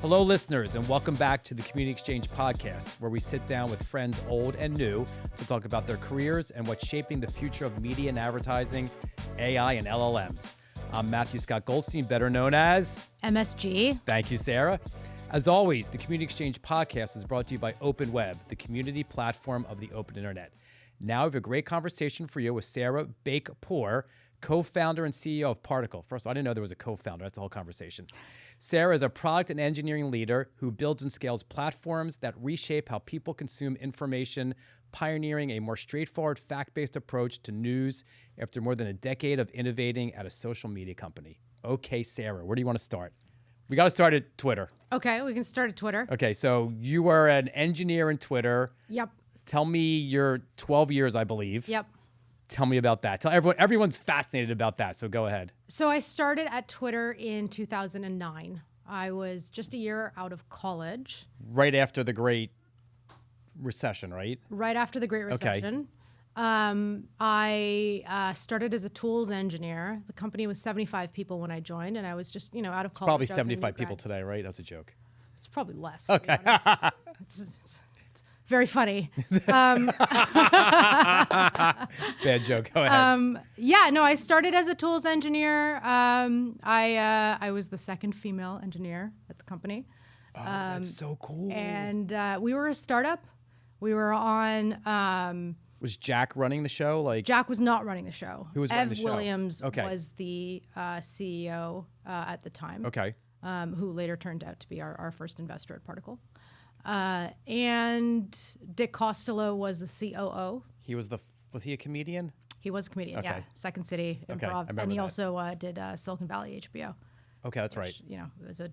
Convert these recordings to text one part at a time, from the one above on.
Hello, listeners, and welcome back to the Community Exchange podcast, where we sit down with friends old and new to talk about their careers and what's shaping the future of media and advertising, AI, and LLMs. I'm Matthew Scott Goldstein, better known as MSG. Thank you, Sarah. As always, the Community Exchange podcast is brought to you by OpenWeb, the community platform of the open internet. Now we have a great conversation for you with Sara Beykpour, co-founder and CEO of Particle. First of all, I didn't know there was a co-founder. That's the whole conversation. Sara is a product and engineering leader who builds and scales platforms that reshape how people consume information, pioneering a more straightforward, fact-based approach to news after more than a decade of innovating at a social media company. Okay, Sara, where do you want to start? We got to start at Twitter. Okay, we can start at Twitter. Okay, so you were an engineer in Twitter. Yep. Tell me your 12 years, I believe. Yep. Tell me about that. Tell everyone's fascinated about that, so go ahead. So I started at Twitter in 2009. I was just a year out of college. Right after the Great Recession, right? Right after the Great Recession. Okay. I started as a tools engineer. The company was 75 people when I joined, and I was just, out of college. Probably 75 people today, right? That's a joke. It's probably less. Okay. It's very funny. Bad joke. Go ahead. I started as a tools engineer. I was the second female engineer at the company. Oh, that's so cool. And we were a startup. We were on. Was Jack running the show? Jack was not running the show. Who was running the show? Ev Williams was the CEO at the time. Okay. Who later turned out to be our first investor at Particle. And Dick Costello was the COO. Was he a comedian? He was a comedian, okay. Yeah. Second City Improv. Okay, and he also did Silicon Valley HBO. Okay, that's right.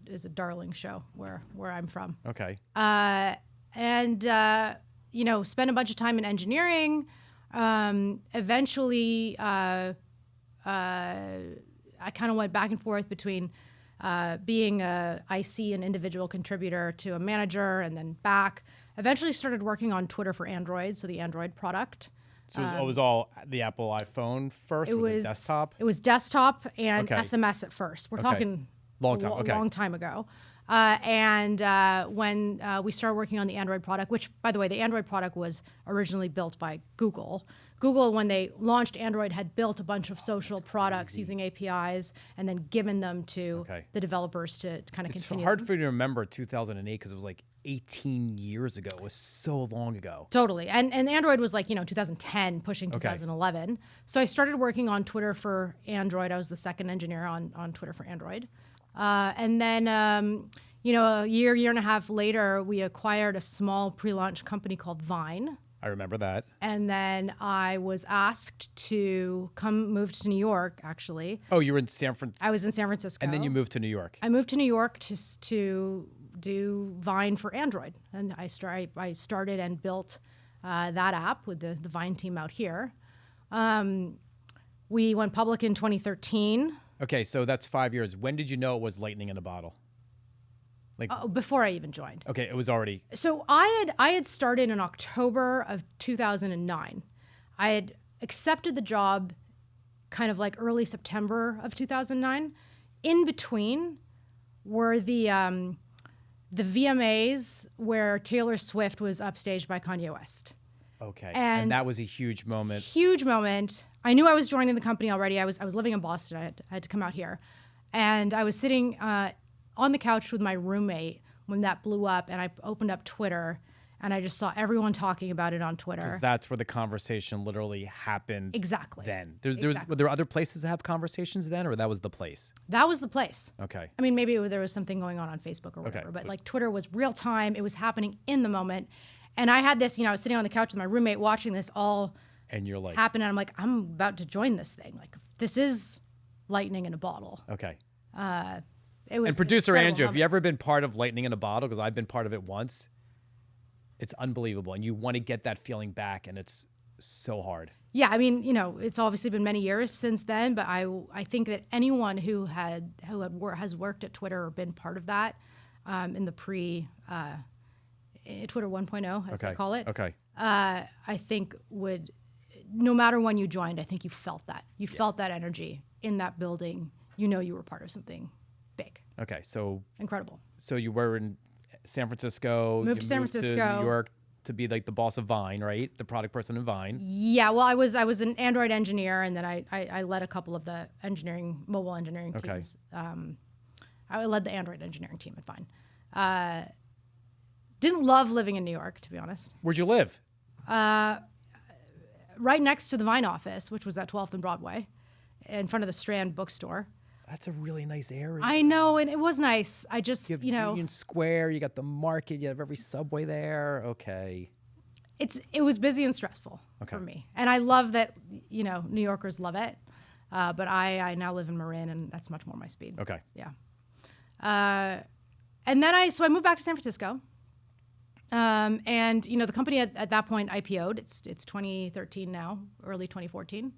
Is a darling show where I'm from. Okay. Spent a bunch of time in engineering. Eventually, I kind of went back and forth between being an individual contributor to a manager and then back. Eventually started working on Twitter for Android, so the Android product. So it was all the Apple iPhone first? Was it desktop? It was desktop and SMS at first. We're talking long time ago. When we started working on the Android product, which, by the way, the Android product was originally built by Google. Google, when they launched Android, had built a bunch of social products using APIs and then given them to the developers to kind of continue. It's hard for you to remember 2008 because it was like 18 years ago. It was so long ago. Totally. And Android was 2010, pushing 2011. So I started working on Twitter for Android. I was the second engineer on Twitter for Android. And then, a year and a half later, we acquired a small pre-launch company called Vine. I remember that. And then I was asked to move to New York, actually. Oh, you were in San Francisco? I was in San Francisco. And then you moved to New York? I moved to New York to do Vine for Android. And I started and built that app with the Vine team out here. We went public in 2013. Okay, so that's 5 years. When did you know it was lightning in a bottle? Before I even joined. Okay, it was already. So I had started in October of 2009. I had accepted the job kind of early September of 2009. In between were the VMAs where Taylor Swift was upstaged by Kanye West. Okay, and that was a huge moment. Huge moment. I knew I was joining the company already. I was living in Boston. I had to come out here. And I was sitting on the couch with my roommate when that blew up, and I opened up Twitter, and I just saw everyone talking about it on Twitter. Because that's where the conversation literally happened. Exactly. Then. Were there other places to have conversations then, or that was the place? That was the place. Okay. I mean, maybe there was something going on Facebook or whatever, but Twitter was real time. It was happening in the moment. And I had this, I was sitting on the couch with my roommate watching this all happen, and I'm like, I'm about to join this thing. This is lightning in a bottle. Okay. It was and producer Andrew, have you ever been part of lightning in a bottle? Because I've been part of it once. It's unbelievable. And you want to get that feeling back, and it's so hard. Yeah, I mean, it's obviously been many years since then, but I think that anyone who has worked at Twitter or been part of that in the Twitter 1.0, as they call it, I think would, no matter when you joined, I think you felt that. You felt that energy in that building. You were part of something big. Okay, so Incredible. you were in San Francisco. Moved to San Francisco. To New York to be like the boss of Vine, right? The product person in Vine. Yeah, well, I was an Android engineer, and then I led a couple of the mobile engineering teams. I led the Android engineering team at Vine. Didn't love living in New York, to be honest. Where'd you live? Right next to the Vine office, which was at 12th and Broadway, in front of the Strand bookstore. That's a really nice area. I know, and it was nice. I just, You have Union Square, you got the market, you have every subway there. Okay. It was busy and stressful for me. And I love that, New Yorkers love it. But I now live in Marin, and that's much more my speed. Okay. Yeah. And then I moved back to San Francisco. And the company at that point IPO'd. It's 2013 now, early 2014.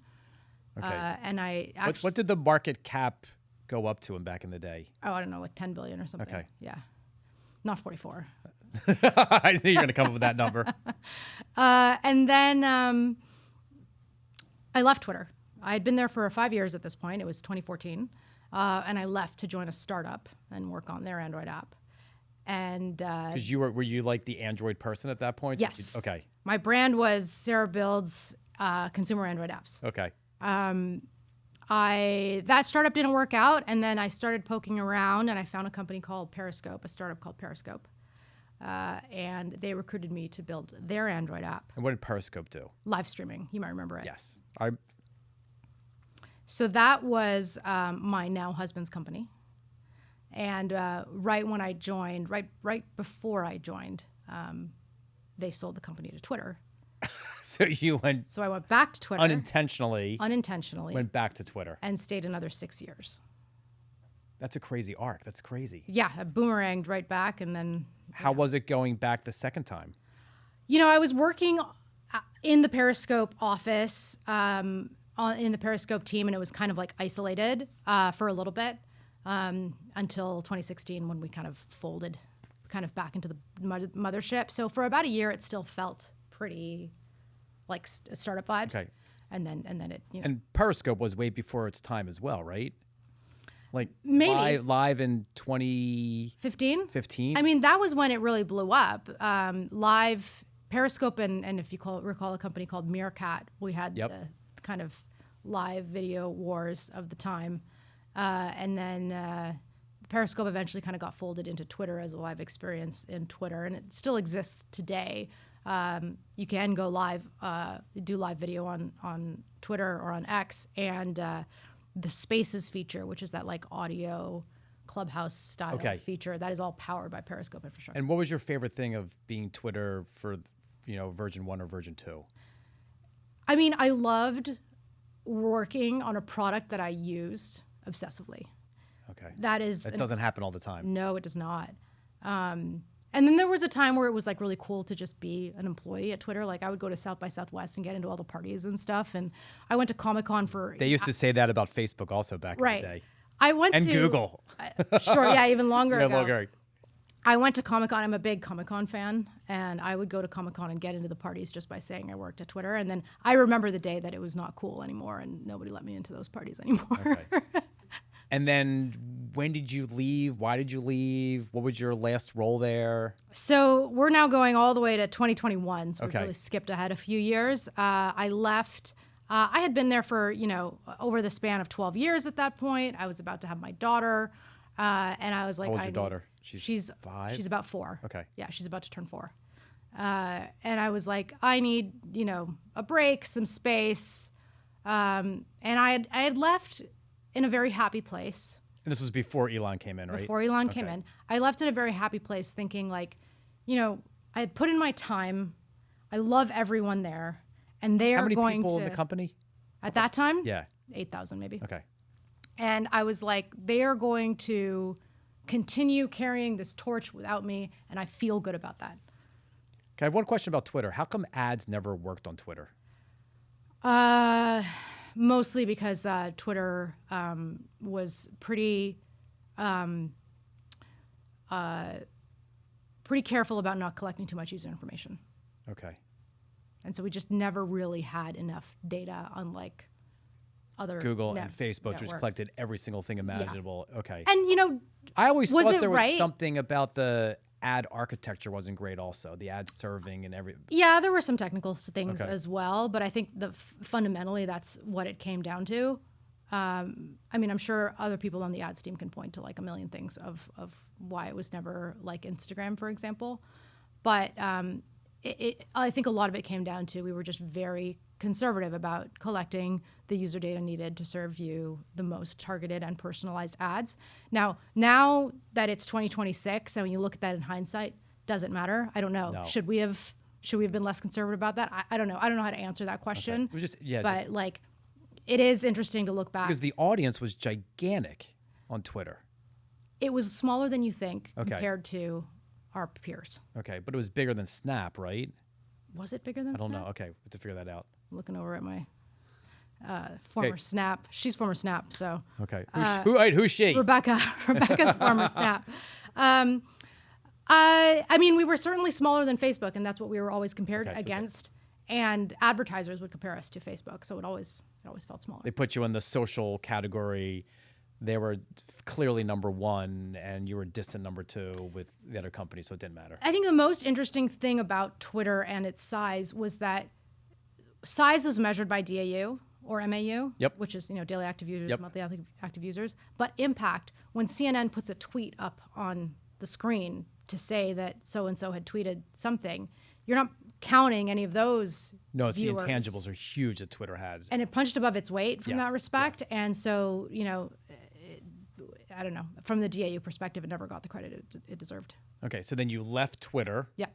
Okay. And I actually, what did the market cap go up to back in the day? I don't know, like 10 billion or something. Okay. Yeah. Not 44. I knew you were going to come up with that number. And then I left Twitter. I had been there for 5 years at this point. It was 2014. And I left to join a startup and work on their Android app. And because were you like the Android person at that point? Yes. Okay. My brand was Sara builds consumer Android apps. Okay. That startup didn't work out, and then I started poking around, and I found a company called Periscope, a startup called Periscope, and they recruited me to build their Android app. And what did Periscope do? Live streaming. You might remember it. Yes. So that was my now husband's company. And right when I joined, right before I joined, they sold the company to Twitter. So you went. So I went back to Twitter. Unintentionally. Went back to Twitter. And stayed another 6 years. That's a crazy arc. That's crazy. Yeah, I boomeranged right back, and then. How was it going back the second time? I was working in the Periscope office, in the Periscope team, and it was kind of like isolated for a little bit. Until 2016 when we kind of folded kind of back into the mothership. So for about a year, it still felt pretty like startup vibes. Okay. And then it, And Periscope was way before its time as well, right? Like maybe live in 2015. 15. I mean, that was when it really blew up. Live Periscope and if you recall a company called Meerkat, we had the kind of live video wars of the time. And then Periscope eventually kind of got folded into Twitter as a live experience in Twitter, and it still exists today. You can go live, do live video on Twitter or on X, and the Spaces feature, which is that like audio Clubhouse style feature, that is all powered by Periscope infrastructure. And what was your favorite thing of being Twitter for, version 1 or version 2? I mean, I loved working on a product that I used obsessively. Okay. That doesn't happen all the time. No, it does not. And then there was a time where it was like really cool to just be an employee at Twitter. Like I would go to South by Southwest and get into all the parties and stuff. And I went to Comic-Con for... They used to say that about Facebook also back in the day. I went and to... Google. Sure, yeah, even longer ago. Longer. I went to Comic-Con. I'm a big Comic-Con fan. And I would go to Comic-Con and get into the parties just by saying I worked at Twitter. And then I remember the day that it was not cool anymore and nobody let me into those parties anymore. Okay. And then when did you leave? Why did you leave? What was your last role there? So we're now going all the way to 2021. So we've really skipped ahead a few years. I left. I had been there for, over the span of 12 years at that point. I was about to have my daughter. And I was like... How old's your daughter? She's 5? She's about 4. Okay. Yeah, she's about to turn 4. And I was like, I need, a break, some space. And I had left in a very happy place. And this was before Elon came in, right? Before Elon came in. I left in a very happy place thinking like, I had put in my time. I love everyone there. And they are going to... How many people in the company? At that time? Yeah. 8,000 maybe. Okay. And I was like, they are going to continue carrying this torch without me. And I feel good about that. Okay, I have one question about Twitter. How come ads never worked on Twitter? Mostly because Twitter was pretty careful about not collecting too much user information. Okay. And so we just never really had enough data, unlike other Google and Facebook, networks. which collected every single thing imaginable. Yeah. Okay. And I always Was thought it there was right? something about the ad architecture wasn't great also, the ad serving and every. Yeah, there were some technical things Okay. as well, but I think fundamentally that's what it came down to. I mean, I'm sure other people on the ads team can point to like a million things of why it was never like Instagram, for example. But I think a lot of it came down to we were just very conservative about collecting the user data needed to serve you the most targeted and personalized ads. Now that it's 2026, and when you look at that in hindsight, does it matter? I don't know. No. Should we have been less conservative about that? I don't know. I don't know how to answer that question. Okay. It was just, yeah, but just, like, it is interesting to look back. because the audience was gigantic on Twitter. It was smaller than you think Okay. compared to our peers. Okay, but it was bigger than Snap, right? Was it bigger than I don't Snap? know. Okay, we have to figure that out. Looking over at my former Snap. She's former Snap, so Okay, who's she? Rebecca's former Snap. I mean, we were certainly smaller than Facebook, and that's what we were always compared against. And advertisers would compare us to Facebook, so it always felt smaller. They put you in the social category. They were clearly number one, and you were distant number two with the other company, so it didn't matter. I think the most interesting thing about Twitter and its size was that size was measured by DAU or MAU, Yep. which is daily active users, Yep. monthly active users. But impact, when CNN puts a tweet up on the screen to say that so and so had tweeted something, you're not counting any of those. No, it's viewers. the intangibles are huge that Twitter had. And it punched above its weight from Yes, that respect. yes. And so, I don't know, from the DAU perspective, it never got the credit it deserved. Okay, so then you left Twitter. Yep.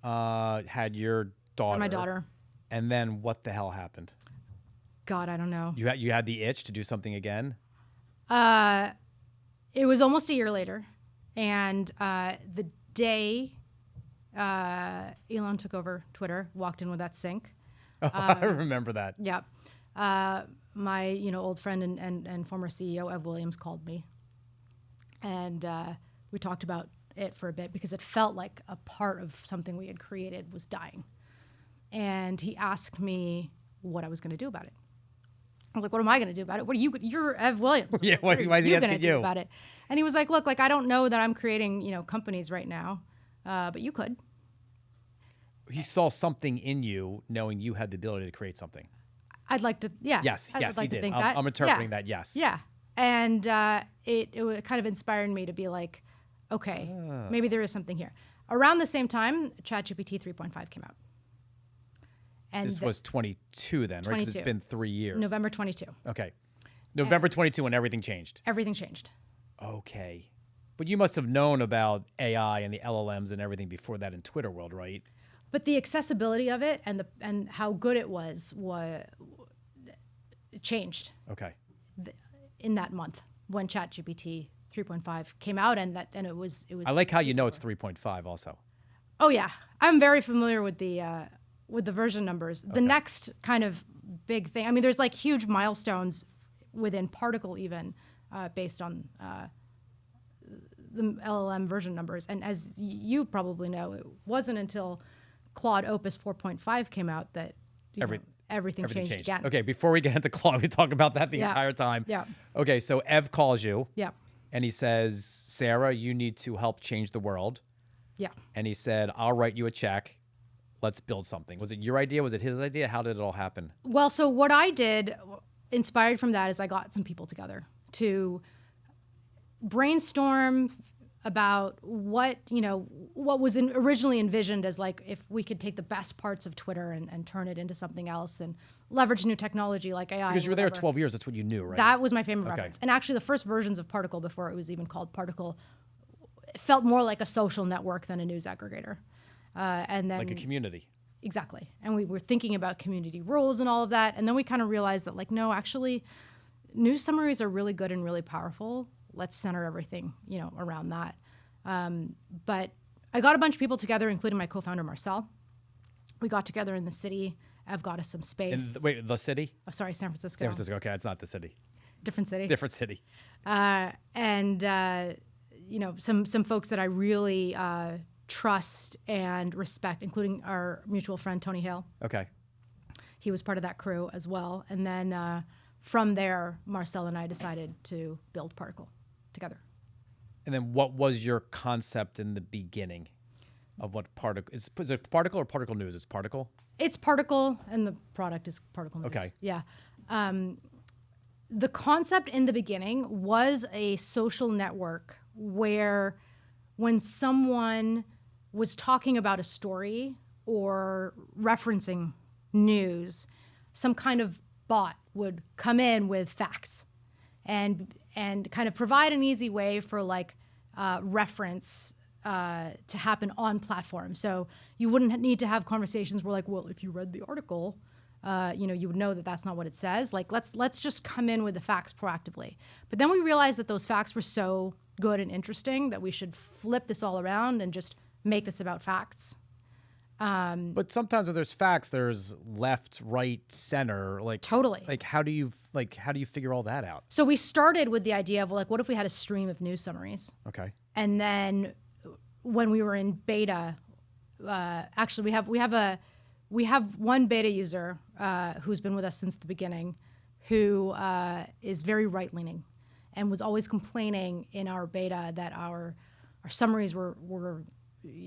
Had your daughter. My daughter. And then what the hell happened? God, I don't know. You had the itch to do something again? It was almost a year later. And the day Elon took over Twitter, walked in with that sync. Oh, I remember that. Yep. My old friend and former CEO, Ev Williams, called me. And we talked about it for a bit because it felt like a part of something we had created was dying. And he asked me what I was going to do about it. I was like, what am I going to do about it? You're Ev Williams. Yeah, why is he asking gonna do you? about it? And he was like, look, I don't know that I'm creating, companies right now, but you could. He saw something in you, knowing you had the ability to create something. I'd like to, yeah. Yes, I'd yes, like he to did. think I'm interpreting that, yes. Yeah. And it kind of inspired me to be like, okay, maybe there is something here. Around the same time, ChatGPT 3.5 came out. And This was 22 then, right? 'Cause 22. it's been 3 years. November 22. Okay. November 22 when everything changed. Everything changed. Okay. But you must have known about AI and the LLMs and everything before that in Twitter world, right? But the accessibility of it and how good it was it changed Okay. in that month when ChatGPT 3.5 came out, and it was. I like how you know it's 3.5 also. Oh yeah, I'm very familiar with the version numbers. The next kind of big thing. I mean, there's like huge milestones within Particle even based on the LLM version numbers. And as you probably know, it wasn't until Claude Opus 4.5 came out that everything changed again. Okay, before we get into Claude, we talk about that the entire time. Yeah. Okay, so Ev calls you. Yeah. And he says, Sarah, you need to help change the world. Yeah. And he said, I'll write you a check. Let's build something. Was it your idea? Was it his idea? How did it all happen? Well, so what I did, inspired from that, is I got some people together to brainstorm about what was originally envisioned as like if we could take the best parts of Twitter and turn it into something else and leverage new technology like AI. Because you were there 12 years. That's what you knew, right? That was my favorite Okay. reference. And actually the first versions of Particle, before it was even called Particle, felt more like a social network than a news aggregator. And then like a community. Exactly. And we were thinking about community rules and all of that. And then we kind of realized that, like, no, actually, news summaries are really good and really powerful. Let's center everything, around that. But I got a bunch of people together, including my co-founder, Marcel. We got together in the city. I've got us some space. Wait, the city? Oh, sorry, San Francisco. San Francisco. Okay, it's not the city. Different city. Different city. Some folks that I really trust and respect, including our mutual friend, Tony Hale. Okay. He was part of that crew as well. And then from there, Marcel and I decided to build Particle together. And then what was your concept in the beginning of what particle is it particle or particle news? It's particle? It's particle, and the product is particle news. Okay. Yeah. The concept in the beginning was a social network where when someone was talking about a story or referencing news, some kind of bot would come in with facts and kind of provide an easy way for like reference to happen on platforms. So you wouldn't need to have conversations where like, well, if you read the article, you would know that that's not what it says. Like, let's just come in with the facts proactively. But then we realized that those facts were so good and interesting that we should flip this all around and just make this about facts. But sometimes when there's facts, there's left, right, center. Like Totally. Like how do you figure all that out? So we started with the idea of like, what if we had a stream of news summaries? Okay. And then when we were in beta, actually we have one beta user who's been with us since the beginning, who is very right-leaning, and was always complaining in our beta that our summaries were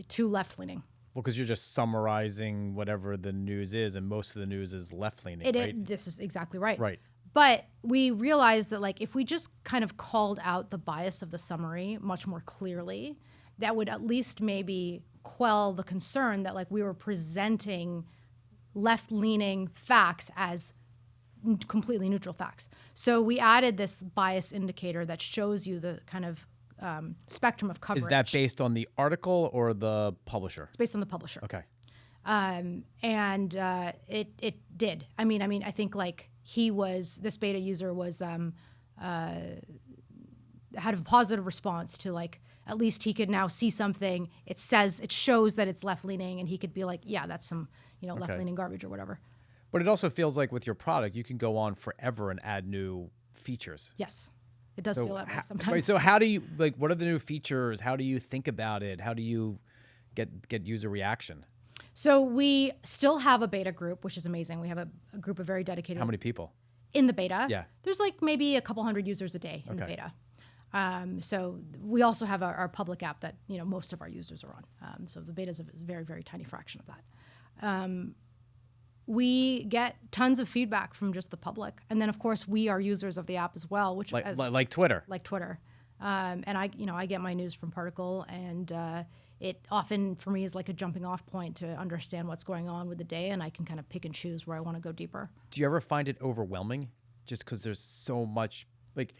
too left-leaning. Well, because you're just summarizing whatever the news is, and most of the news is left-leaning, right? This is exactly right. Right. But we realized that like if we just kind of called out the bias of the summary much more clearly, that would at least maybe quell the concern that like we were presenting left-leaning facts as completely neutral facts. So we added this bias indicator that shows you the kind of spectrum of coverage. Is that based on the article or the publisher? It's based on the publisher. Okay. It did. I mean, I think like this beta user was had a positive response to like, at least he could now see something. It shows that it's left-leaning, and he could be like, yeah, that's some, left-leaning garbage or whatever. But it also feels like with your product, you can go on forever and add new features. Yes, it does feel that way sometimes. Right, so how do you, like, what are the new features? How do you think about it? How do you get user reaction? So we still have a beta group, which is amazing. We have a group of very dedicated. How many people? In the beta? Yeah. There's like maybe a couple hundred users a day in the beta. So we also have our public app that most of our users are on. So the beta is a very, very tiny fraction of that. We get tons of feedback from just the public, and then of course we are users of the app as well, which like Twitter. Like Twitter, and I get my news from Particle, and it often for me is like a jumping off point to understand what's going on with the day, and I can kind of pick and choose where I want to go deeper. Do you ever find it overwhelming, just because there's so much like?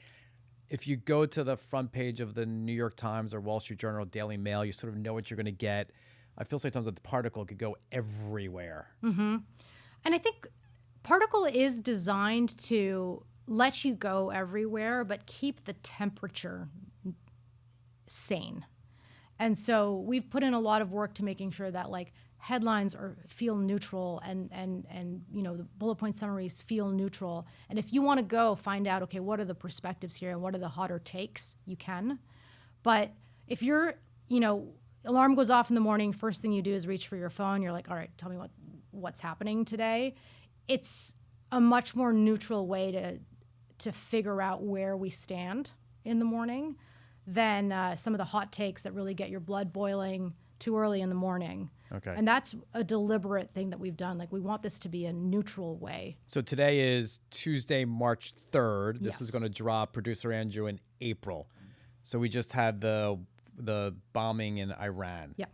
If you go to the front page of the New York Times or Wall Street Journal, Daily Mail, you sort of know what you're going to get. I feel sometimes that the Particle could go everywhere. Mm-hmm. And I think Particle is designed to let you go everywhere, but keep the temperature sane. And so we've put in a lot of work to making sure that like headlines feel neutral and the bullet point summaries feel neutral. And if you want to go find out, okay, what are the perspectives here and what are the hotter takes, you can. But if you're, alarm goes off in the morning, first thing you do is reach for your phone. You're like, all right, tell me what's happening today. It's a much more neutral way to figure out where we stand in the morning than some of the hot takes that really get your blood boiling too early in the morning. Okay. And that's a deliberate thing that we've done. Like, we want this to be a neutral way. So today is Tuesday, March 3rd. This Yes. is going to drop, Producer Andrew, in April. So we just had the bombing in Iran. Yeah.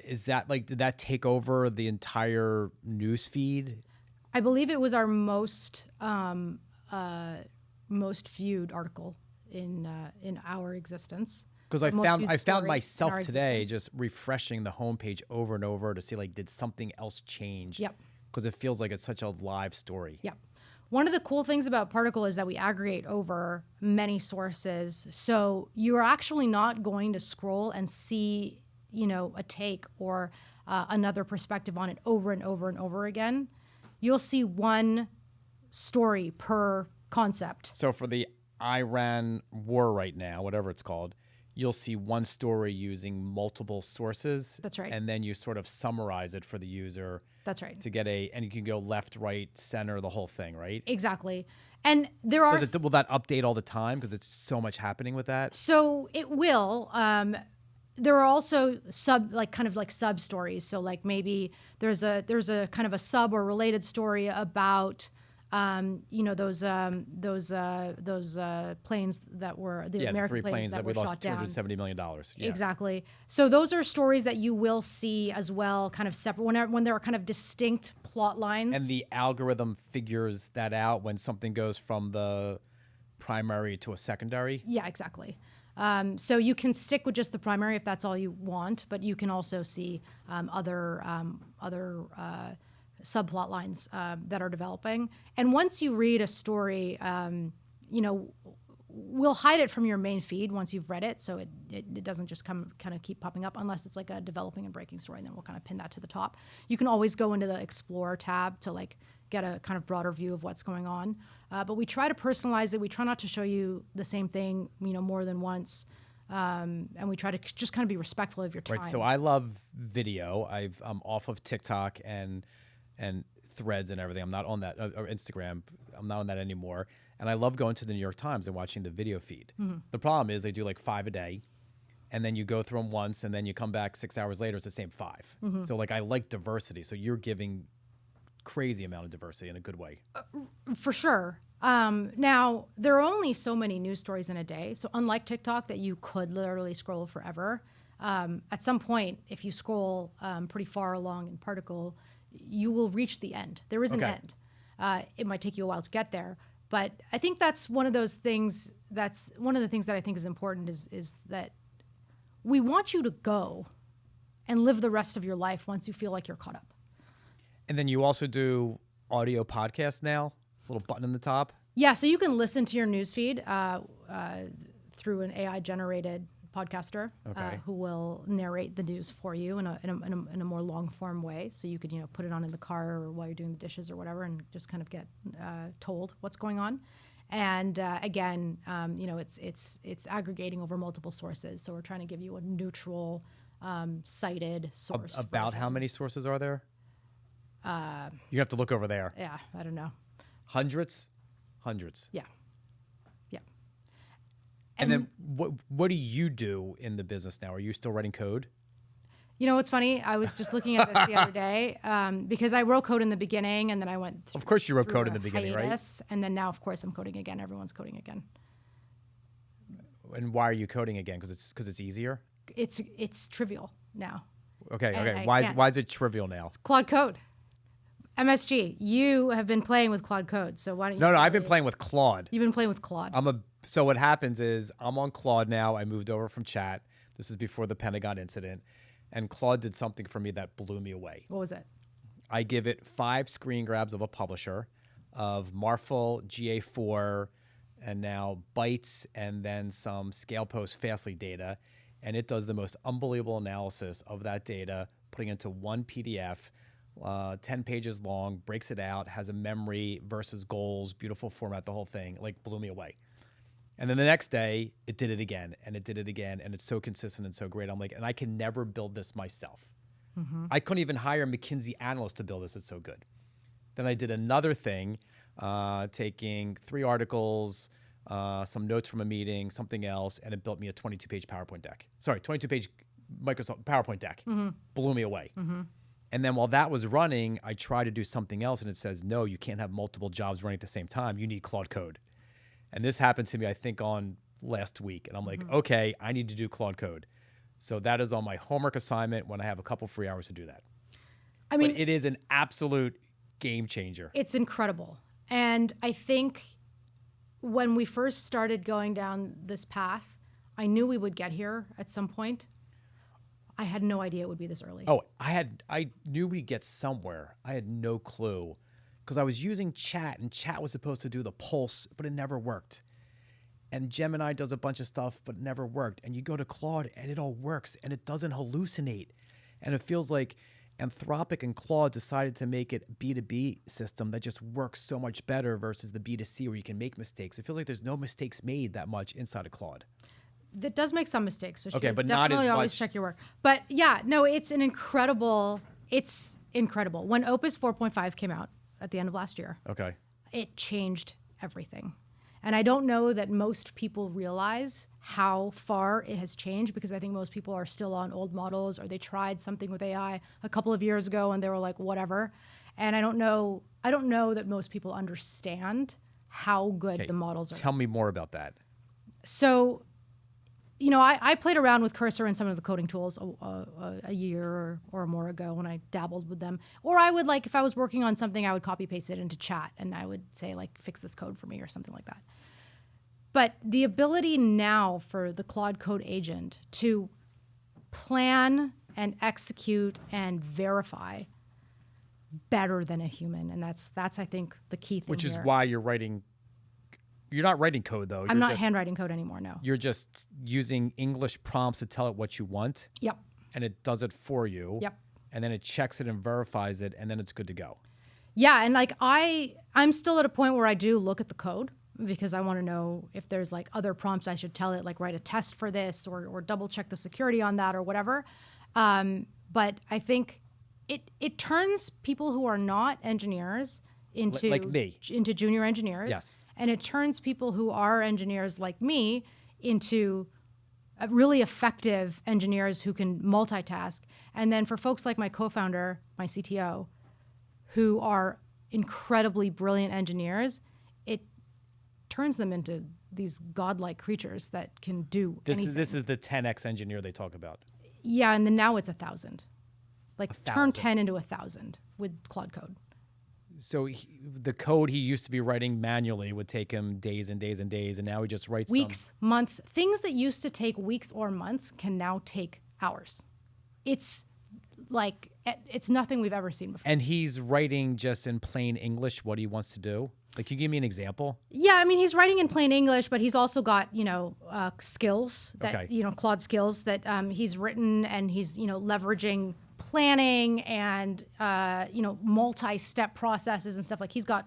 Is that like, did that take over the entire news feed? I believe it was our most viewed article in our existence. Because I found myself today existence. just refreshing the homepage over and over to see, like, did something else change? Yep. Because it feels like it's such a live story. Yep. One of the cool things about Particle is that we aggregate over many sources. So you're actually not going to scroll and see, a take or another perspective on it over and over and over again. You'll see one story per concept. So for the Iran war right now, whatever it's called, you'll see one story using multiple sources. That's right. And then you sort of summarize it for the user. That's right. To get and you can go left, right, center, the whole thing, right? Exactly. And there are... Will that update all the time? Because it's so much happening with that. So it will. There are also kind of sub stories. So like maybe there's a kind of a sub or related story about those planes that were the American three planes that we lost $270 million. Yeah. Exactly. So those are stories that you will see as well, kind of separate when there are kind of distinct plot lines. And the algorithm figures that out when something goes from the primary to a secondary. Yeah, exactly. So you can stick with just the primary if that's all you want, but you can also see other subplot lines that are developing. And once you read a story, we'll hide it from your main feed once you've read it, so it doesn't just kind of keep popping up unless it's like a developing and breaking story, and then we'll kind of pin that to the top. You can always go into the Explore tab to like get a kind of broader view of what's going on. But we try to personalize it. We try not to show you the same thing, more than once. And we try to just kind of be respectful of your time. Right. So I love video. I'm off of TikTok and Threads and everything. I'm not on that, or Instagram. I'm not on that anymore. And I love going to the New York Times and watching the video feed. Mm-hmm. The problem is they do like 5 a day, and then you go through them once, and then you come back 6 hours later, it's the same 5. Mm-hmm. So like I like diversity. So you're giving crazy amount of diversity in a good way. For sure. Now, there are only so many news stories in a day. So unlike TikTok that you could literally scroll forever, at some point, if you scroll pretty far along in Particle, you will reach the end. There is an end. It might take you a while to get there. But I think that's one of those things, that's one of the things that I think is important is that we want you to go and live the rest of your life once you feel like you're caught up. And then you also do audio podcasts now, little button in the top. Yeah, so you can listen to your newsfeed through an AI-generated podcaster who will narrate the news for you in a more long-form way. So you could put it on in the car or while you're doing the dishes or whatever, and just kind of get told what's going on. And again, it's aggregating over multiple sources. So we're trying to give you a neutral, cited source. About how many sources are there? You have to look over there. Yeah, I don't know. Hundreds. Yeah. And then what do you do in the business now? Are you still writing code? You know what's funny? I was just looking at this the other day because I wrote code in the beginning, and then I went through, of course you wrote code in the beginning, hiatus, right? And then now, of course, I'm coding again. Everyone's coding again. And why are you coding again? Because it's easier? It's trivial now. Okay. Why is it trivial now? It's Claude Code. MSG, you have been playing with Claude Code, so why don't you? No, I've been playing with Claude. You've been playing with Claude. So what happens is I'm on Claude now. I moved over from chat. This is before the Pentagon incident, and Claude did something for me that blew me away. What was it? I give it 5 screen grabs of a publisher, of Marfil, GA4, and now Bytes, and then some Scale Post Fastly data, and it does the most unbelievable analysis of that data, putting it into one PDF. 10 pages long, breaks it out, has a memory versus goals, beautiful format, the whole thing, like blew me away. And then the next day, it did it again, and it's so consistent and so great. I'm like, and I can never build this myself. Mm-hmm. I couldn't even hire a McKinsey analyst to build this. It's so good. Then I did another thing, taking 3 articles, some notes from a meeting, something else, and it built me a 22-page PowerPoint deck. Sorry, 22-page Microsoft PowerPoint deck. Mm-hmm. Blew me away. Mm-hmm. And then while that was running, I tried to do something else, and it says, no, you can't have multiple jobs running at the same time. You need Claude Code. And this happened to me, I think, on last week. And I'm like, okay, I need to do Claude Code. So that is on my homework assignment when I have a couple free hours to do that. I mean, but it is an absolute game changer. It's incredible. And I think when we first started going down this path, I knew we would get here at some point. I had no idea it would be this early. Oh, I knew we'd get somewhere. I had no clue because I was using chat, and chat was supposed to do the pulse, but it never worked. And Gemini does a bunch of stuff, but it never worked. And you go to Claude, and it all works, and it doesn't hallucinate. And it feels like Anthropic and Claude decided to make it B2B system that just works so much better versus the B2C where you can make mistakes. It feels like there's no mistakes made that much inside of Claude. That does make some mistakes. So okay, but not as much. Always check your work. But yeah, no, it's an incredible. It's incredible. When Opus 4.5 came out at the end of last year, Okay. it changed everything. And I don't know that most people realize how far it has changed, because I think most people are still on old models, or they tried something with AI a couple of years ago and they were like, whatever. And I don't know that most people understand how good the models are. Tell me more about that. So, I played around with Cursor and some of the coding tools a year or more ago when I dabbled with them. Or I would, if I was working on something, I would copy paste it into chat and I would say, fix this code for me or something like that. But the ability now for the Claude Code agent to plan and execute and verify better than a human, and that's I think the key thing. Which is here. why you're not writing code though. I'm not handwriting code anymore, no. You're just using English prompts to tell it what you want. Yep. And it does it for you. Yep. And then it checks it and verifies it, and then it's good to go. Yeah, and I'm still at a point where I do look at the code, because I want to know if there's other prompts I should tell it, write a test for this or double check the security on that or whatever. But I think it turns people who are not engineers into like me, into junior engineers. Yes. And it turns people who are engineers like me into really effective engineers who can multitask. And then for folks like my co-founder, my CTO, who are incredibly brilliant engineers, it turns them into these godlike creatures that can do anything. This is the 10x engineer they talk about. Yeah, and then now it's 1,000. Turn 1,000. 10 into 1,000 with Claude Code. So the code he used to be writing manually would take him days and days and days, and now he just writes weeks, months. Things that used to take weeks or months can now take hours. It's nothing we've ever seen before. And he's writing just in plain English what he wants to do. Can you give me an example? Yeah, I mean, he's writing in plain English, but he's also got, skills that, Claude skills that he's written, and he's, leveraging planning and, multi-step processes and stuff. He's got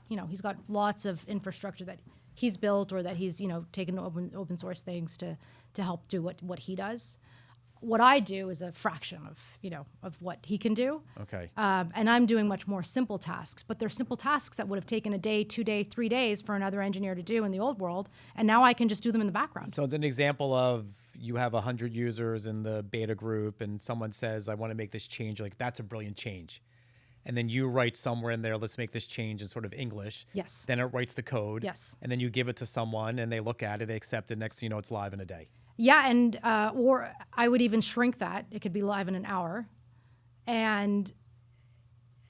lots of infrastructure that he's built, or that he's, taken open source things to help do what he does. What I do is a fraction of what he can do. Okay. And I'm doing much more simple tasks, but they're simple tasks that would have taken a day, 2 days, 3 days for another engineer to do in the old world. And now I can just do them in the background. So it's an example of you have 100 users in the beta group and someone says, I want to make this change. That's a brilliant change. And then you write somewhere in there, let's make this change in sort of English. Yes. Then it writes the code. Yes. And then you give it to someone and they look at it, they accept it. Next thing you know, it's live in a day. Yeah, and or I would even shrink that. It could be live in an hour, and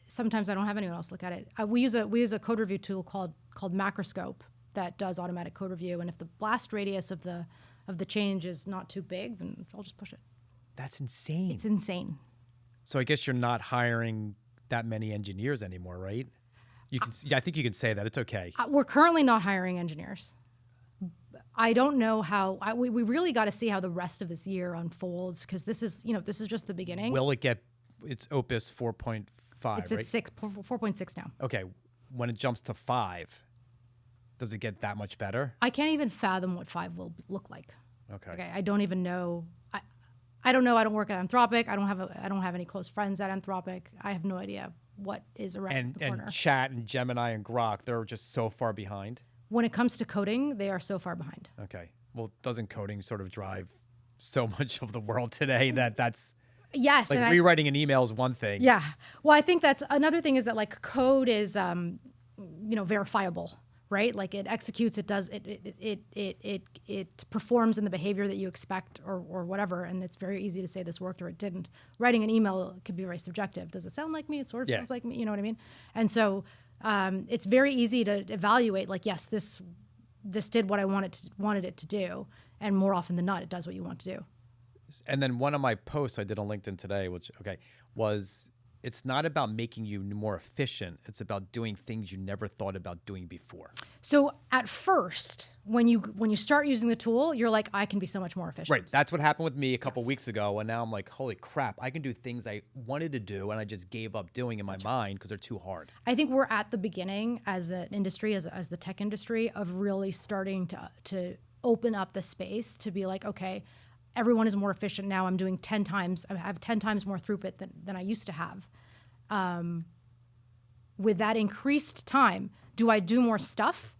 sometimes I don't have anyone else look at it. We use a code review tool called Macroscope that does automatic code review, and if the blast radius of the change is not too big, then I'll just push it. That's insane. It's insane. So I guess you're not hiring that many engineers anymore, right? You can. I think you can say that. It's okay. We're currently not hiring engineers. I don't know how. We really got to see how the rest of this year unfolds, because this is just the beginning. Will it get? It's Opus 4.5, It's right? at 4.6 now. Okay. When it jumps to 5, does it get that much better? I can't even fathom what 5 will look like. Okay. I don't even know. I don't know. I don't work at Anthropic. I don't have any close friends at Anthropic. I have no idea what is around the corner. And Chat and Gemini and Grok, they're just so far behind. When it comes to coding, they are so far behind. Okay. Well, doesn't coding sort of drive so much of the world today that's yes, rewriting an email is one thing. Yeah. Well, I think that's another thing, is that code is verifiable, right? It executes, it does it performs in the behavior that you expect or whatever, and it's very easy to say this worked or it didn't. Writing an email could be very subjective. Does it sound like me? It sort of sounds like me. You know what I mean? And so it's very easy to evaluate. Yes, this did what I wanted it to do, and more often than not, it does what you want to do. And then one of my posts I did on LinkedIn today, was it's not about making you more efficient. It's about doing things you never thought about doing before. So at first, when you start using the tool, you're like, I can be so much more efficient. Right. That's what happened with me a couple weeks ago. And now I'm like, holy crap, I can do things I wanted to do and I just gave up doing in my mind because they're too hard. I think we're at the beginning as an industry, as the tech industry, of really starting to open up the space to be like, okay, everyone is more efficient now. I'm doing 10 times. I have 10 times more throughput than I used to have. with that increased time, do I do more stuff,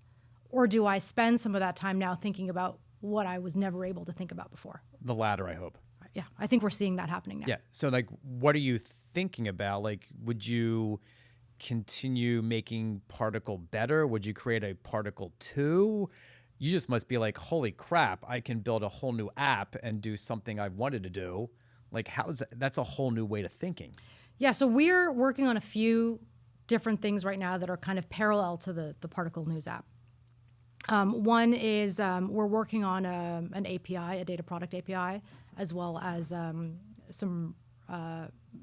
or do I spend some of that time now thinking about what I was never able to think about before? The latter, I hope. Yeah, I think we're seeing that happening now. Yeah. So like, what are you thinking about? Like, would you continue making Particle better? Would you create a Particle 2? You just must be like, holy crap, I can build a whole new app and do something I've wanted to do. Like, how is that? That's a whole new way of thinking. Yeah, so we're working on a few different things right now that are kind of parallel to the Particle News app. One is we're working on an API, a data product API, as well as some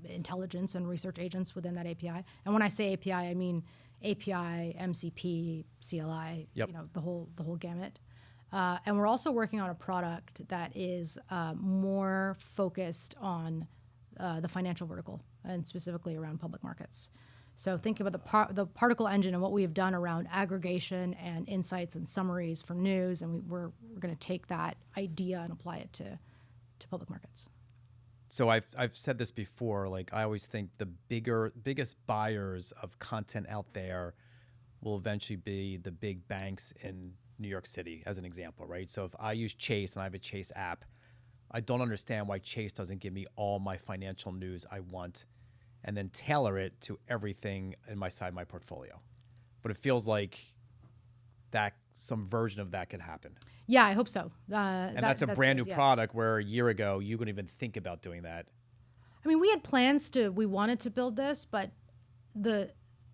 intelligence and research agents within that API. And when I say API, I mean API, MCP, CLI, Yep. the whole gamut. And we're also working on a product that is more focused on the financial vertical, and specifically around public markets. So think about the particle engine and what we have done around aggregation and insights and summaries for news, and we're going to take that idea and apply it to public markets. So I've said this before. Like, I always think the biggest buyers of content out there will eventually be the big banks in New York City, as an example, right? So if I use Chase and I have a Chase app, I don't understand why Chase doesn't give me all my financial news I want and then tailor it to everything in my portfolio. But it feels like that some version of that could happen. Yeah, I hope so. And that's a brand new product where a year ago you wouldn't even think about doing that. I mean, we had plans we wanted to build this, but the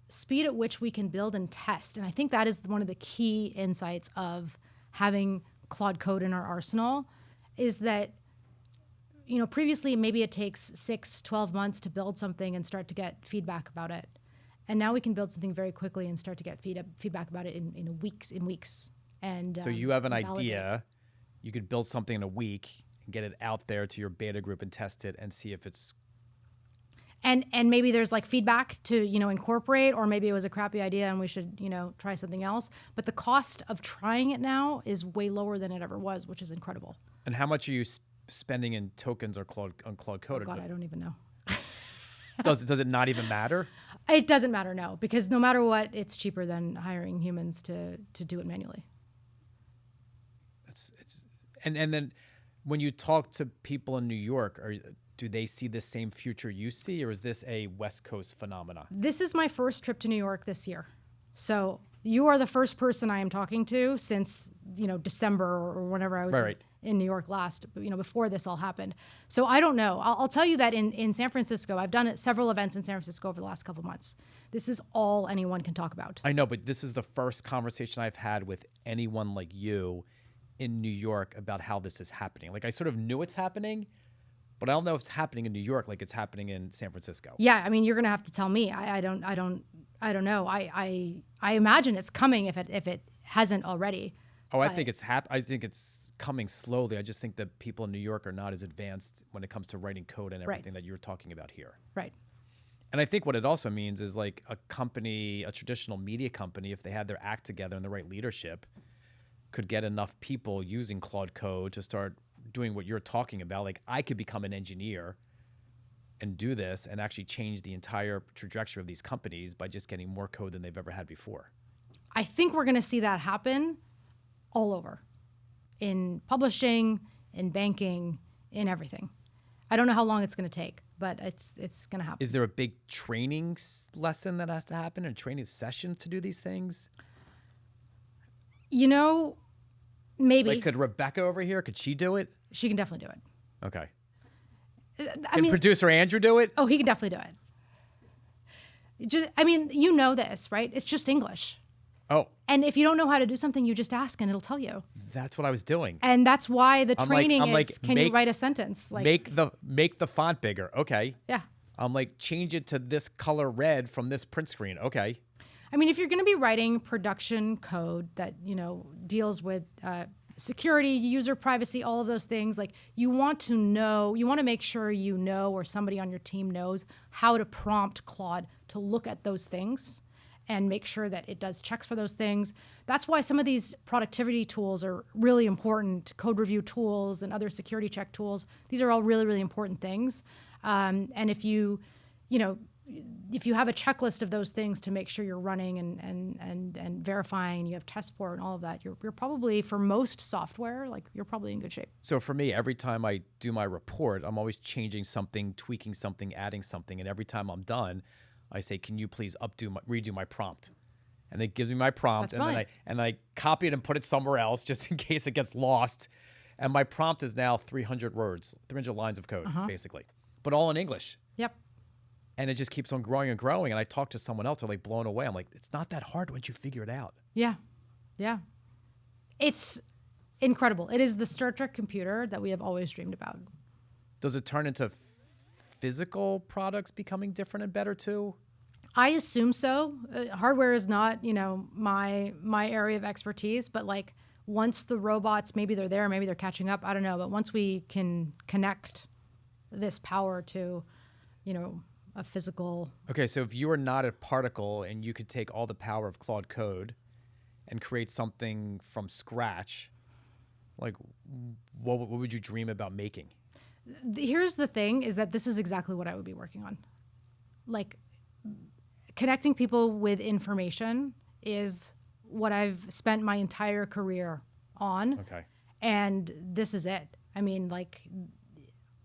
speed at which we can build and test, and I think that is one of the key insights of having Claude Code in our arsenal, is that previously maybe it takes 6-12 months to build something and start to get feedback about it. And now we can build something very quickly and start to get feedback about it in weeks. And so you have an idea, you could build something in a week and get it out there to your beta group and test it and see if it's... And maybe there's like feedback to, incorporate, or maybe it was a crappy idea and we should, try something else. But the cost of trying it now is way lower than it ever was, which is incredible. And how much are you spending in tokens or on Claude Code? Oh God, I don't even know. Does it not even matter? It doesn't matter, no, because no matter what, it's cheaper than hiring humans to do it manually. And then when you talk to people in New York, do they see the same future you see, or is this a West Coast phenomena? This is my first trip to New York this year. So you are the first person I am talking to since, December or whenever I was in New York last, before this all happened. So I don't know. I'll tell you that in San Francisco, I've done several events in San Francisco over the last couple of months. This is all anyone can talk about. I know, but this is the first conversation I've had with anyone like you in New York about how this is happening. Like, I sort of knew it's happening, but I don't know if it's happening in New York like it's happening in San Francisco. Yeah, I mean, you're gonna have to tell me. I don't know. I imagine it's coming if it hasn't already. Oh, I think it's coming slowly. I just think that people in New York are not as advanced when it comes to writing code and everything that you're talking about here. Right. And I think what it also means is, like, a traditional media company, if they had their act together and the right leadership, could get enough people using Claude Code to start doing what you're talking about. Like, I could become an engineer and do this and actually change the entire trajectory of these companies by just getting more code than they've ever had before. I think we're going to see that happen all over, in publishing, in banking, in everything. I don't know how long it's going to take, but it's going to happen. Is there a big training lesson that has to happen, and training sessions to do these things? Maybe. Like, could Rebecca over here, could she do it? She can definitely do it. Okay. Can producer Andrew do it? Oh, he can definitely do it. This, right? It's just English. Oh. And if you don't know how to do something, you just ask and it'll tell you. That's what I was doing. And that's why the training is, can you write a sentence? Like, make the font bigger. Okay. Yeah. I'm like, change it to this color red from this print screen. Okay. I mean, if you're going to be writing production code that, deals with security, user privacy, all of those things, like, you want to make sure or somebody on your team knows how to prompt Claude to look at those things and make sure that it does checks for those things. That's why some of these productivity tools are really important. Code review tools and other security check tools. These are all really, really important things. And if you if you have a checklist of those things to make sure you're running and verifying, you have tests for it and all of that, you're probably, for most software, like you're probably in good shape. So for me, every time I do my report, I'm always changing something, tweaking something, adding something. And every time I'm done, I say, can you please redo my prompt? And it gives me my prompt. That's and then I copy it and put it somewhere else just in case it gets lost. And my prompt is now 300 words, 300 lines of code, basically, but all in English. Yep. And it just keeps on growing and growing. And I talk to someone else, they're like blown away. I'm like, it's not that hard once you figure it out. Yeah. Yeah. It's incredible. It is the Star Trek computer that we have always dreamed about. Does it turn into physical products becoming different and better too? I assume so. Hardware is not, my area of expertise, but like once the robots, maybe they're there, maybe they're catching up, I don't know. But once we can connect this power to, a physical. Okay, so if you were not a particle and you could take all the power of Claude Code and create something from scratch, like what would you dream about making? Here's the thing, is that this is exactly what I would be working on. Like, connecting people with information is what I've spent my entire career on. Okay. And this is it. I mean, like,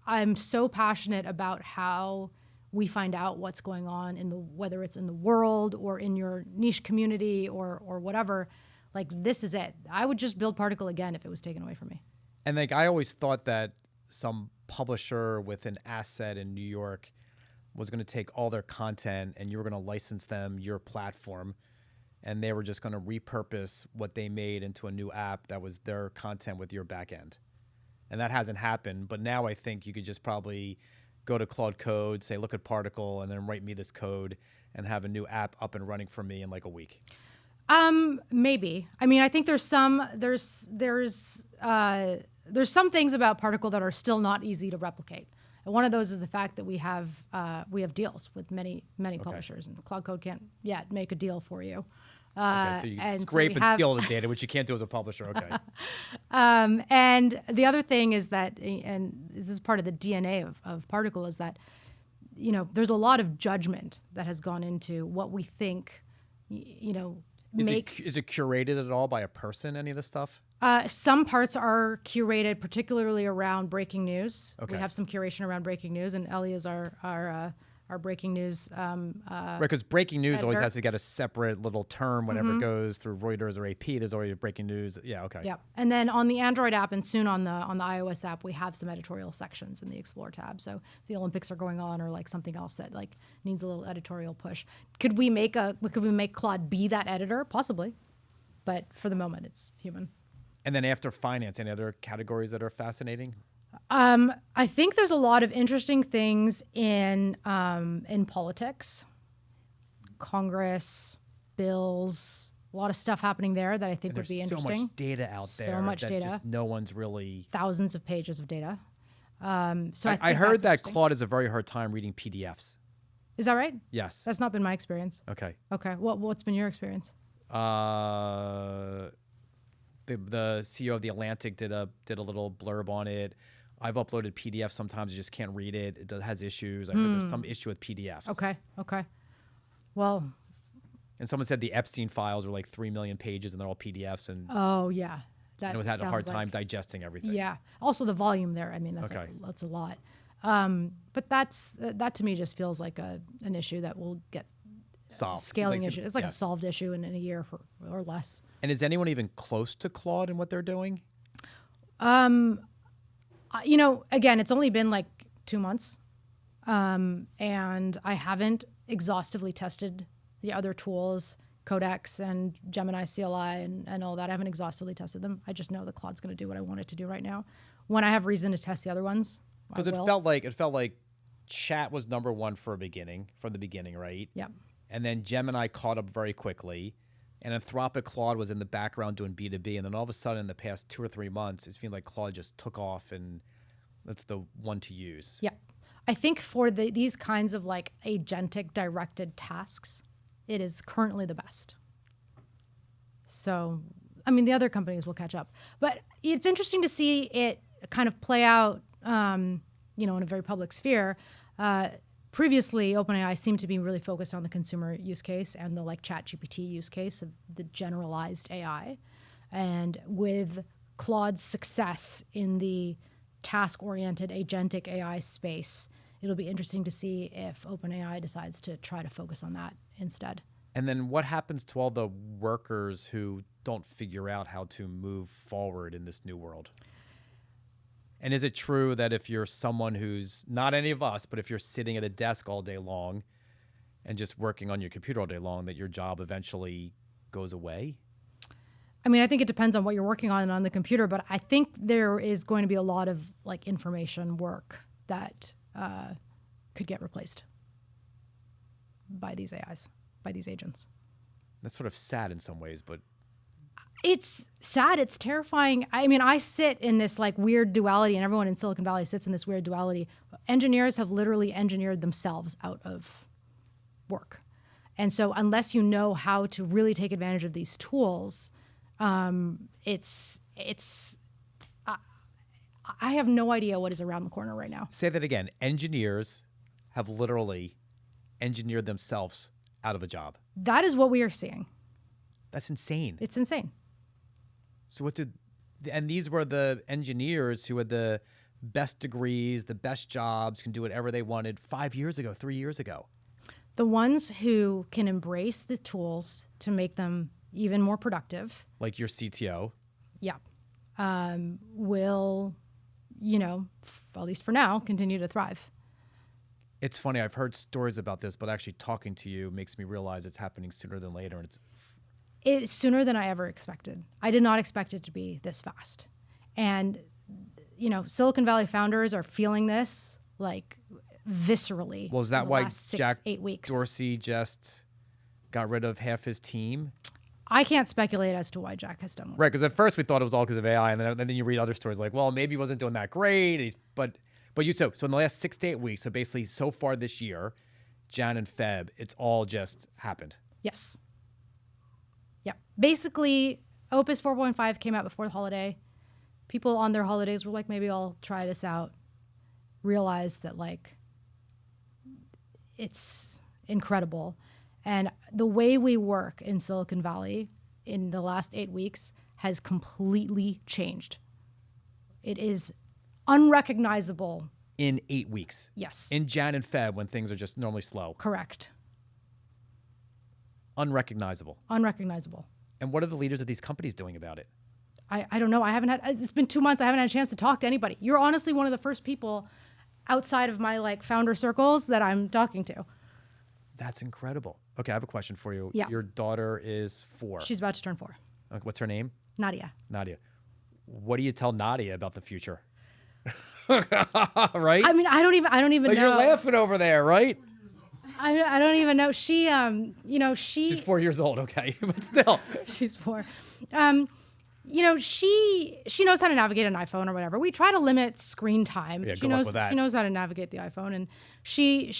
I'm so passionate about how we find out what's going on whether it's in the world or in your niche community or whatever. Like, this is it. I would just build Particle again if it was taken away from me. And like, I always thought that some publisher with an asset in New York was going to take all their content and you were going to license them your platform, and they were just going to repurpose what they made into a new app that was their content with your back end. And that hasn't happened. But now I think you could just probably go to Claude Code, say, look at Particle, and then write me this code and have a new app up and running for me in like a week. Maybe. I mean, I think there's some things about Particle that are still not easy to replicate. And one of those is the fact that we have deals with many publishers, and Claude Code can't yet make a deal for you. Okay, so you can scrape and steal the data, which you can't do as a publisher. Okay. And the other thing is that, and this is part of the DNA of Particle, is that, there's a lot of judgment that has gone into what we think, makes. Is it curated at all by a person, any of this stuff? Some parts are curated, particularly around breaking news. Okay. We have some curation around breaking news, and Ellie is our breaking news. Right, because breaking news always has to get a separate little term whenever it goes through Reuters or AP. There's always breaking news. Yeah, okay. Yeah, and then on the Android app and soon on the iOS app, we have some editorial sections in the Explore tab. So if the Olympics are going on or like something else that like needs a little editorial push, could we make Claude be that editor? Possibly, but for the moment, it's human. And then after finance, any other categories that are fascinating? I think there's a lot of interesting things in politics, Congress, bills, a lot of stuff happening there that I think would be interesting. So much data out there. So much that data. Just no one's really. Thousands of pages of data. I heard that Claude has a very hard time reading PDFs. Is that right? Yes. That's not been my experience. Okay. Okay. What's been your experience? The CEO of The Atlantic did a little blurb on it. I've uploaded PDFs. Sometimes you just can't read it. It has issues. I heard there's some issue with PDFs. Okay. Well. And someone said the Epstein files are like 3 million pages and they're all PDFs. And oh yeah, it had a hard time digesting everything. Yeah. Also the volume there. I mean, that's a lot. But that to me just feels like an issue that will get solved. Scaling issue. It's like a solved issue in a year or less. And is anyone even close to Claude in what they're doing? Again, it's only been like 2 months, and I haven't exhaustively tested the other tools, Codex and Gemini CLI and all that. I haven't exhaustively tested them. I just know that Claude's going to do what I want it to do right now. When I have reason to test the other ones, because it felt like chat was number one from the beginning, right? Yeah. And then Gemini caught up very quickly. And Anthropic Claude was in the background doing B2B. And then all of a sudden, in the past 2 or 3 months, it's feeling like Claude just took off, and that's the one to use. Yeah. I think for these kinds of like agentic directed tasks, it is currently the best. So, I mean, the other companies will catch up. But it's interesting to see it kind of play out, in a very public sphere. previously, OpenAI seemed to be really focused on the consumer use case and the like ChatGPT use case of the generalized AI. And with Claude's success in the task-oriented agentic AI space, it'll be interesting to see if OpenAI decides to try to focus on that instead. And then what happens to all the workers who don't figure out how to move forward in this new world? And is it true that if you're someone who's not any of us, but if you're sitting at a desk all day long and just working on your computer all day long, that your job eventually goes away? I mean, I think it depends on what you're working on the computer, but I think there is going to be a lot of like information work that could get replaced by these AIs, by these agents. That's sort of sad in some ways, but it's sad. It's terrifying. I mean, I sit in this like weird duality, and everyone in Silicon Valley sits in this weird duality. Engineers have literally engineered themselves out of work. And so unless you know how to really take advantage of these tools, I have no idea what is around the corner right now. Say that again. Engineers have literally engineered themselves out of a job. That is what we are seeing. That's insane. It's insane. So and these were the engineers who had the best degrees, the best jobs, can do whatever they wanted 5 years ago, 3 years ago. The ones who can embrace the tools to make them even more productive. Like your CTO. Yeah. Will, at least for now, continue to thrive. It's funny. I've heard stories about this, but actually talking to you makes me realize it's happening sooner than later. And it's sooner than I ever expected. I did not expect it to be this fast. And, Silicon Valley founders are feeling this like viscerally. Well, is that why Jack 8 weeks. Dorsey just got rid of half his team? I can't speculate as to why Jack has done what. Right, because at first we thought it was all because of AI, and then you read other stories like, well, maybe he wasn't doing that great. But so in the last 6 to 8 weeks, so basically so far this year, Jan and Feb, it's all just happened. Yes. Yeah. Basically, Opus 4.5 came out before the holiday. People on their holidays were like, maybe I'll try this out. Realized that it's incredible. And the way we work in Silicon Valley in the last 8 weeks has completely changed. It is unrecognizable. In 8 weeks? Yes. In Jan and Feb, when things are just normally slow? Correct. Unrecognizable? Unrecognizable. And what are the leaders of these companies doing about it? I don't know. It's been 2 months. I haven't had a chance to talk to anybody. You're honestly one of the first people outside of my founder circles that I'm talking to. That's incredible. Okay, I have a question for you. Yeah. Your daughter is 4. She's about to turn 4. What's her name? Nadia. Nadia. What do you tell Nadia about the future? Right? I mean, I don't even know. You're laughing over there, right? I don't even know. She's She's 4 years old, okay, but still. She's 4. She knows how to navigate an iPhone or whatever. We try to limit screen time. Yeah, She knows how to navigate the iPhone, and she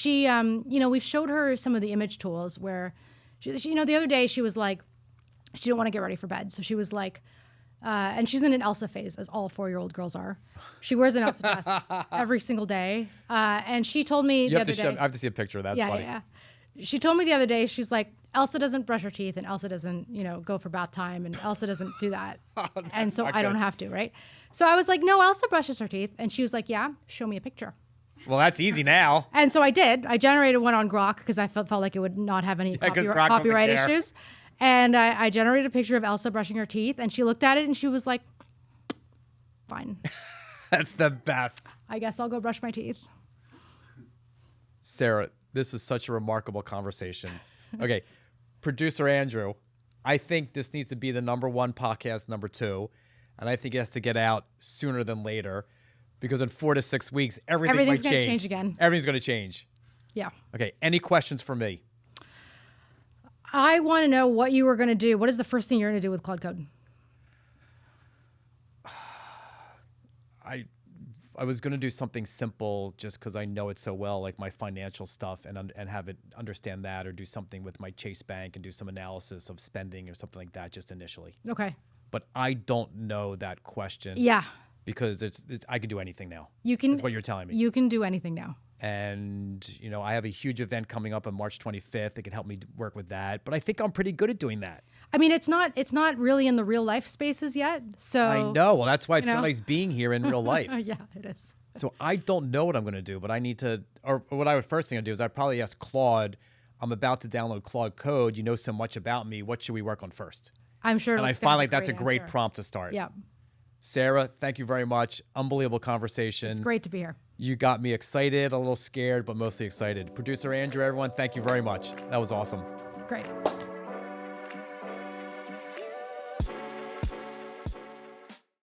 we've showed her some of the image tools where she the other day she was like, she didn't want to get ready for bed, so she was like, and she's in an Elsa phase, as all 4-year-old girls are. She wears an Elsa dress every single day, and she told me the other day. I have to see a picture. That's funny. Yeah. She told me the other day, she's like, Elsa doesn't brush her teeth, and Elsa doesn't, go for bath time, and Elsa doesn't do that. And so I don't have to, right? So I was like, no, Elsa brushes her teeth. And she was like, yeah, show me a picture. Well, that's easy now. And so I did. I generated one on Grok because I felt like it would not have any copyright issues. And I generated a picture of Elsa brushing her teeth, and she looked at it, and she was like, fine. That's the best. I guess I'll go brush my teeth. Sara, this is such a remarkable conversation. Okay, producer Andrew, I think this needs to be the #1 podcast, #2, and I think it has to get out sooner than later, because in 4 to 6 weeks, everything's going to change again. Everything's going to change. Yeah. Okay, any questions for me? I want to know what you were going to do. What is the first thing you're going to do with Claude Code? I was going to do something simple just because I know it so well, like my financial stuff, and have it understand that, or do something with my Chase Bank and do some analysis of spending or something like that just initially. Okay. But I don't know that question. Yeah. Because I can do anything now. You can. That's what you're telling me. You can do anything now. And, I have a huge event coming up on March 25th that can help me work with that. But I think I'm pretty good at doing that. I mean, it's not really in the real life spaces yet. So I know. Well, that's why it's so nice being here in real life. Yeah, it is. So I don't know what I'm going to do, but I need to, or what I would first thing I'd do is I'd probably ask Claude, I'm about to download Claude Code. You know so much about me. What should we work on first? I'm sure. And I find like that's a great prompt to start. Yeah. Sarah, thank you very much. Unbelievable conversation. It's great to be here. You got me excited, a little scared, but mostly excited. Producer Andrew, everyone, thank you very much. That was awesome. Great.